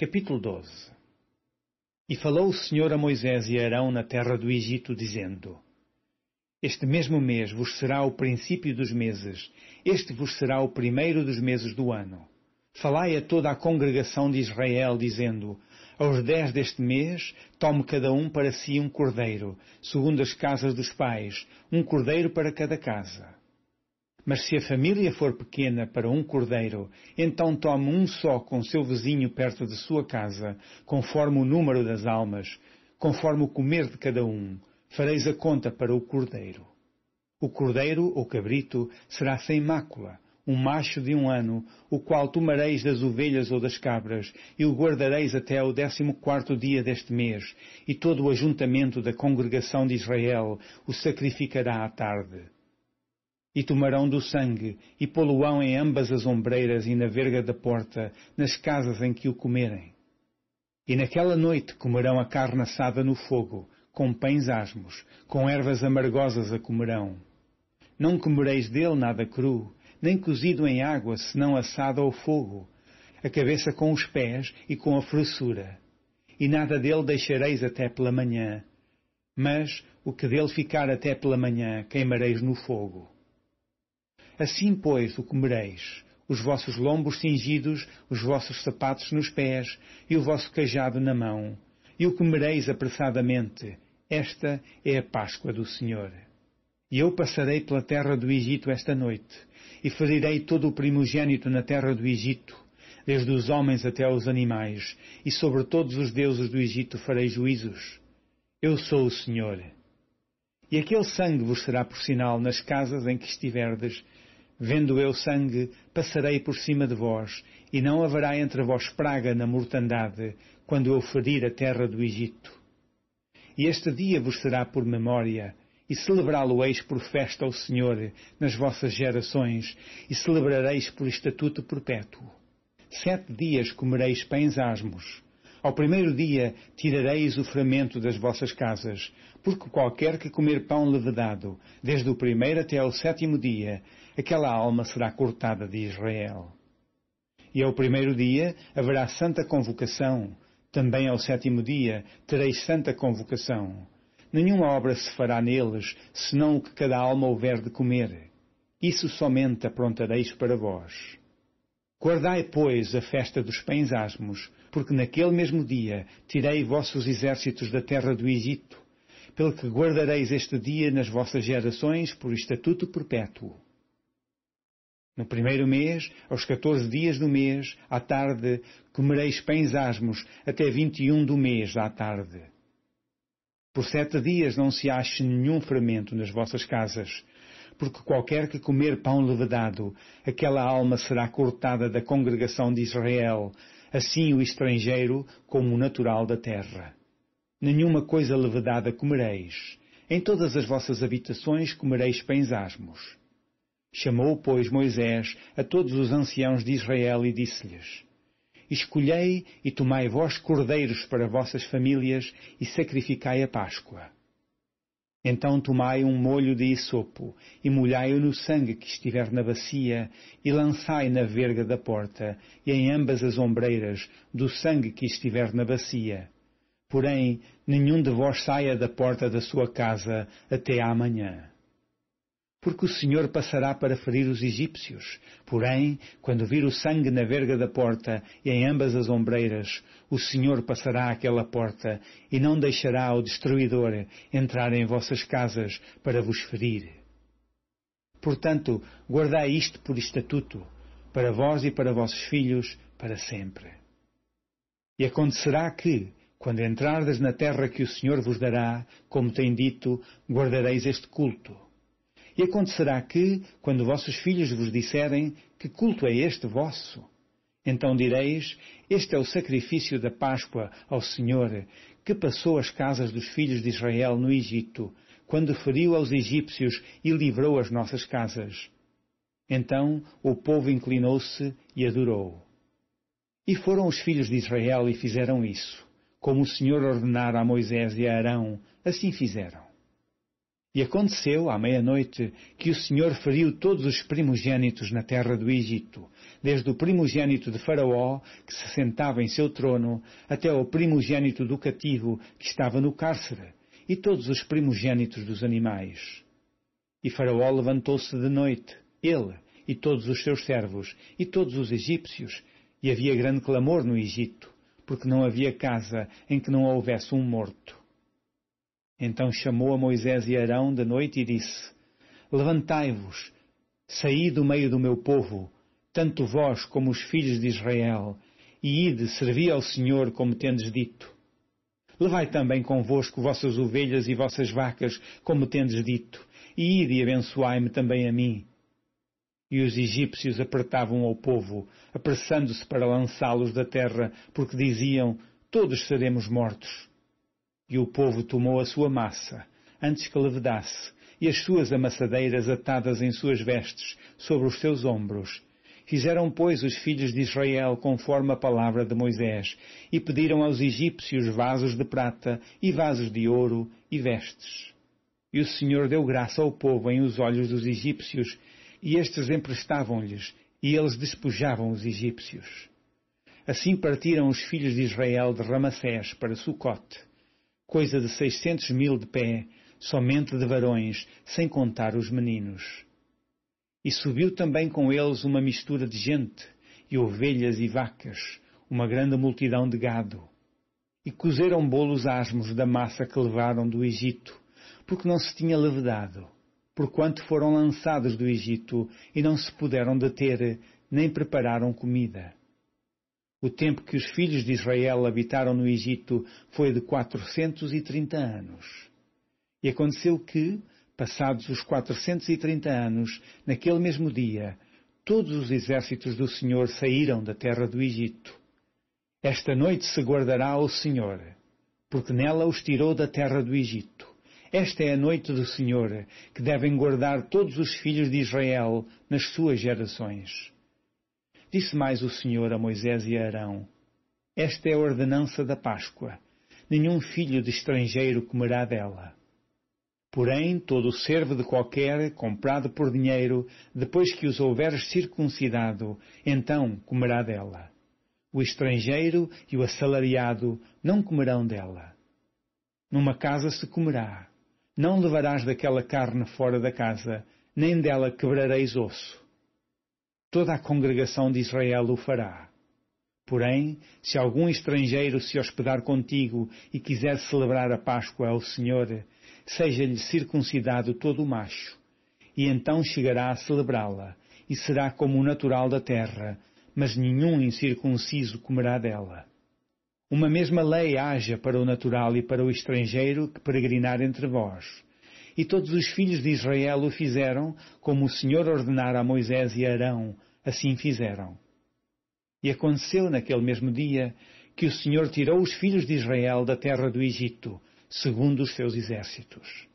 Capítulo 12. E falou o Senhor a Moisés e a Arão na terra do Egito, dizendo: Este mesmo mês vos será o princípio dos meses, este vos será o primeiro dos meses do ano. Falai a toda a congregação de Israel, dizendo: Aos 10 deste mês, tome cada um para si um cordeiro, segundo as casas dos pais, um cordeiro para cada casa. Mas se a família for pequena para um cordeiro, então tome um só com seu vizinho perto de sua casa, conforme o número das almas, conforme o comer de cada um, fareis a conta para o cordeiro. O cordeiro, ou cabrito, será sem mácula, um macho de 1 ano, o qual tomareis das ovelhas ou das cabras, e o guardareis até ao 14º dia deste mês, e todo o ajuntamento da congregação de Israel o sacrificará à tarde. E tomarão do sangue, e pô-lo-ão em ambas as ombreiras e na verga da porta, nas casas em que o comerem. E naquela noite comerão a carne assada no fogo, com pães asmos, com ervas amargosas a comerão. Não comereis dele nada cru, nem cozido em água, senão assado ao fogo, a cabeça com os pés e com a fressura. E nada dele deixareis até pela manhã, mas o que dele ficar até pela manhã queimareis no fogo. Assim, pois, o comereis, os vossos lombos cingidos, os vossos sapatos nos pés e o vosso cajado na mão, e o comereis apressadamente. Esta é a Páscoa do Senhor. E eu passarei pela terra do Egito esta noite, e ferirei todo o primogênito na terra do Egito, desde os homens até aos animais, e sobre todos os deuses do Egito farei juízos. Eu sou o Senhor. E aquele sangue vos será por sinal nas casas em que estiverdes. Vendo eu sangue, passarei por cima de vós, e não haverá entre vós praga na mortandade, quando eu ferir a terra do Egito. E este dia vos será por memória, e celebrá-lo-eis por festa ao Senhor nas vossas gerações, e celebrareis por estatuto perpétuo. 7 dias comereis pães asmos. Ao primeiro dia tirareis o fermento das vossas casas, porque qualquer que comer pão levedado, desde o primeiro até ao 7º dia, aquela alma será cortada de Israel. E ao primeiro dia haverá santa convocação, também ao 7º dia tereis santa convocação. Nenhuma obra se fará neles, senão o que cada alma houver de comer. Isso somente aprontareis para vós. Guardai, pois, a festa dos pães asmos, porque naquele mesmo dia tirei vossos exércitos da terra do Egito, pelo que guardareis este dia nas vossas gerações por estatuto perpétuo. No primeiro mês, aos 14 dias do mês, à tarde, comereis pães asmos até 21 do mês, à tarde. Por 7 dias não se ache nenhum fermento nas vossas casas, porque qualquer que comer pão levedado, aquela alma será cortada da congregação de Israel, assim o estrangeiro como o natural da terra. Nenhuma coisa levedada comereis. Em todas as vossas habitações comereis pães asmos. Chamou, pois, Moisés a todos os anciãos de Israel e disse-lhes: Escolhei e tomai vós cordeiros para vossas famílias e sacrificai a Páscoa. Então tomai um molho de hisopo e molhai-o no sangue que estiver na bacia e lançai na verga da porta e em ambas as ombreiras do sangue que estiver na bacia. Porém, nenhum de vós saia da porta da sua casa até amanhã. Porque o Senhor passará para ferir os egípcios. Porém, quando vir o sangue na verga da porta e em ambas as ombreiras, o Senhor passará àquela porta e não deixará o destruidor entrar em vossas casas para vos ferir. Portanto, guardai isto por estatuto, para vós e para vossos filhos, para sempre. E acontecerá que, quando entrardes na terra que o Senhor vos dará, como tem dito, guardareis este culto. E acontecerá que, quando vossos filhos vos disserem, que culto é este vosso? Então direis, este é o sacrifício da Páscoa ao Senhor, que passou as casas dos filhos de Israel no Egito, quando feriu aos egípcios e livrou as nossas casas. Então o povo inclinou-se e adorou. E foram os filhos de Israel e fizeram isso. Como o Senhor ordenara a Moisés e a Arão, assim fizeram. E aconteceu, à meia-noite, que o Senhor feriu todos os primogênitos na terra do Egito, desde o primogênito de Faraó, que se sentava em seu trono, até ao primogênito do cativo, que estava no cárcere, e todos os primogênitos dos animais. E Faraó levantou-se de noite, ele e todos os seus servos, e todos os egípcios, e havia grande clamor no Egito, porque não havia casa em que não houvesse um morto. Então chamou a Moisés e Arão de noite e disse: Levantai-vos, saí do meio do meu povo, tanto vós como os filhos de Israel, e ide servi ao Senhor como tendes dito. Levai também convosco vossas ovelhas e vossas vacas, como tendes dito, e ide e abençoai-me também a mim. E os egípcios apertavam ao povo, apressando-se para lançá-los da terra, porque diziam: todos seremos mortos. E o povo tomou a sua massa, antes que levedasse, e as suas amassadeiras atadas em suas vestes, sobre os seus ombros. Fizeram, pois, os filhos de Israel conforme a palavra de Moisés, e pediram aos egípcios vasos de prata, e vasos de ouro, e vestes. E o Senhor deu graça ao povo em os olhos dos egípcios, e estes emprestavam-lhes, e eles despojavam os egípcios. Assim partiram os filhos de Israel de Ramassés para Sucote, coisa de 600.000 de pé, somente de varões, sem contar os meninos. E subiu também com eles uma mistura de gente, e ovelhas e vacas, uma grande multidão de gado. E cozeram bolos asmos da massa que levaram do Egito, porque não se tinha levedado, porquanto foram lançados do Egito e não se puderam deter, nem prepararam comida. O tempo que os filhos de Israel habitaram no Egito foi de 430 anos. E aconteceu que, passados os 430 anos, naquele mesmo dia, todos os exércitos do Senhor saíram da terra do Egito. Esta noite se guardará ao Senhor, porque nela os tirou da terra do Egito. Esta é a noite do Senhor, que devem guardar todos os filhos de Israel nas suas gerações. Disse mais o Senhor a Moisés e a Arão: Esta é a ordenança da Páscoa. Nenhum filho de estrangeiro comerá dela. Porém, todo o servo de qualquer, comprado por dinheiro, depois que os houveres circuncidado, então comerá dela. O estrangeiro e o assalariado não comerão dela. Numa casa se comerá. Não levarás daquela carne fora da casa, nem dela quebrareis osso. Toda a congregação de Israel o fará. Porém, se algum estrangeiro se hospedar contigo e quiser celebrar a Páscoa ao Senhor, seja-lhe circuncidado todo o macho, e então chegará a celebrá-la, e será como o natural da terra, mas nenhum incircunciso comerá dela. Uma mesma lei haja para o natural e para o estrangeiro que peregrinar entre vós. E todos os filhos de Israel o fizeram, como o Senhor ordenara a Moisés e a Arão, assim fizeram. E aconteceu naquele mesmo dia que o Senhor tirou os filhos de Israel da terra do Egito, segundo os seus exércitos.